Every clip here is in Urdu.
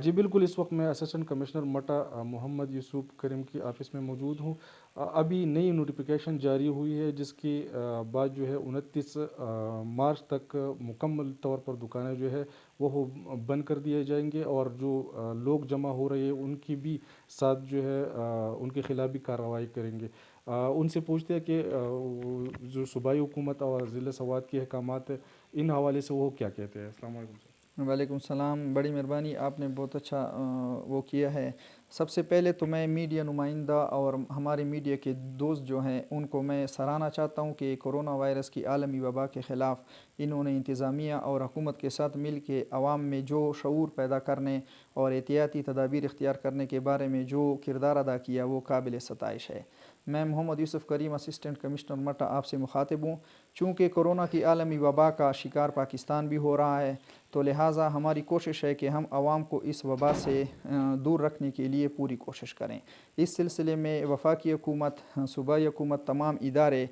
جی بالکل، اس وقت میں اسسٹنٹ کمشنر مٹا محمد یوسف کریم کی آفس میں موجود ہوں۔ ابھی نئی نوٹیفیکیشن جاری ہوئی ہے جس کی بعد جو ہے 29 مارچ تک مکمل طور پر دکانیں جو ہے وہ بند کر دیے جائیں گے، اور جو لوگ جمع ہو رہے ہیں ان کی بھی ساتھ جو ہے ان کے خلاف بھی کارروائی کریں گے۔ ان سے پوچھتے ہیں کہ جو صوبائی حکومت اور ضلع سوات کے احکامات ہیں ان حوالے سے وہ کیا کہتے ہیں۔ السلام علیکم سر۔ وعلیکم السلام، بڑی مہربانی، آپ نے بہت اچھا وہ کیا ہے۔ سب سے پہلے تو میں میڈیا نمائندہ اور ہمارے میڈیا کے دوست جو ہیں ان کو میں سراہنا چاہتا ہوں کہ کرونا وائرس کی عالمی وبا کے خلاف انہوں نے انتظامیہ اور حکومت کے ساتھ مل کے عوام میں جو شعور پیدا کرنے اور احتیاطی تدابیر اختیار کرنے کے بارے میں جو کردار ادا کیا وہ قابل ستائش ہے۔ میں محمد یوسف کریم اسسٹنٹ کمشنر مٹا آپ سے مخاطب ہوں۔ چونکہ کرونا کی عالمی وبا کا شکار پاکستان بھی ہو رہا ہے، تو لہٰذا ہماری کوشش ہے کہ ہم عوام کو اس وبا سے دور رکھنے کے لیے پوری کوشش کریں۔ اس سلسلے میں وفاقی حکومت، صوبائی حکومت، تمام ادارے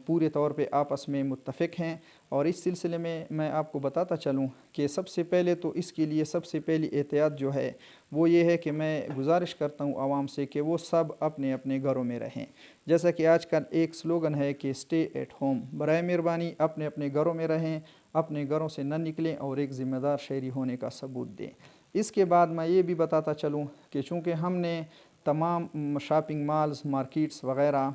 پورے طور پہ آپس میں متفق ہیں، اور اس سلسلے میں آپ کو بتاتا چلوں کہ سب سے پہلے تو اس کے لیے سب سے پہلی احتیاط جو ہے وہ یہ ہے کہ میں گزارش کرتا ہوں عوام سے کہ وہ سب اپنے اپنے گھروں میں رہیں۔ جیسا کہ آج کل ایک سلوگن ہے کہ اسٹے ایٹ ہوم، برائے مہربانی اپنے اپنے گھروں میں رہیں، اپنے گھروں سے نہ نکلیں اور ایک ذمہ دار شہری ہونے کا ثبوت دیں۔ اس کے بعد میں یہ بھی بتاتا چلوں کہ چونکہ ہم نے تمام شاپنگ مالز، مارکیٹس وغیرہ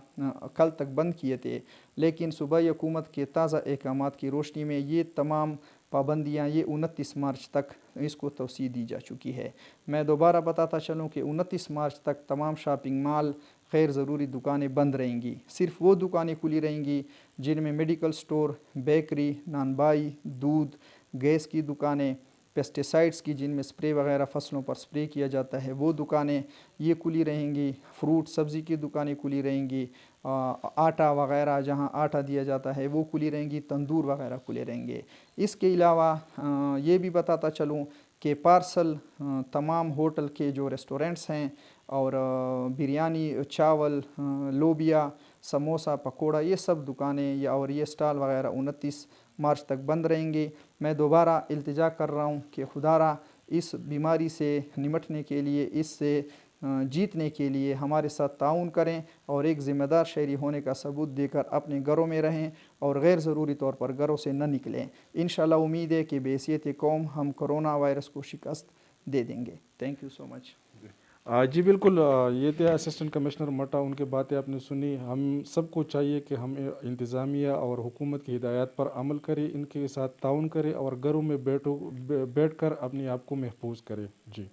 کل تک بند کیے تھے، لیکن صوبائی حکومت کے تازہ احکامات کی روشنی میں یہ تمام پابندیاں یہ 29 مارچ تک اس کو توسیع دی جا چکی ہے۔ میں دوبارہ بتاتا چلوں کہ 29 مارچ تک تمام شاپنگ مال، غیر ضروری دکانیں بند رہیں گی۔ صرف وہ دکانیں کھلی رہیں گی جن میں میڈیکل سٹور، بیکری، نانبائی، دودھ، گیس کی دکانیں، پیسٹیسائڈز کی جن میں سپرے وغیرہ فصلوں پر سپرے کیا جاتا ہے وہ دکانیں یہ کھلی رہیں گی۔ فروٹ سبزی کی دکانیں کھلی رہیں گی۔ آٹا وغیرہ جہاں آٹا دیا جاتا ہے وہ کھلی رہیں گی۔ تندور وغیرہ کھلے رہیں گے۔ اس کے علاوہ یہ بھی بتاتا چلوں کہ پارسل تمام ہوٹل کے جو ریسٹورنٹس ہیں اور بریانی، چاول، لوبیا، سموسا، پکوڑا، یہ سب دکانیں اور یہ اسٹال وغیرہ 29 مارچ تک بند رہیں گے۔ میں دوبارہ التجا کر رہا ہوں کہ خدارا اس بیماری سے نمٹنے کے لیے، اس سے جیتنے کے لیے ہمارے ساتھ تعاون کریں اور ایک ذمہ دار شہری ہونے کا ثبوت دے کر اپنے گھروں میں رہیں اور غیر ضروری طور پر گھروں سے نہ نکلیں۔ انشاءاللہ امید ہے کہ بحیثیت قوم ہم کرونا وائرس کو شکست دے دیں گے۔ تھینک یو سو مچ۔ جی بالکل، یہ تھے اسسٹنٹ کمشنر مٹا، ان کے باتیں آپ نے سنی۔ ہم سب کو چاہیے کہ ہم انتظامیہ اور حکومت کی ہدایات پر عمل کریں، ان کے ساتھ تعاون کریں اور گھروں میں بیٹھ کر اپنے آپ کو محفوظ کریں۔ جی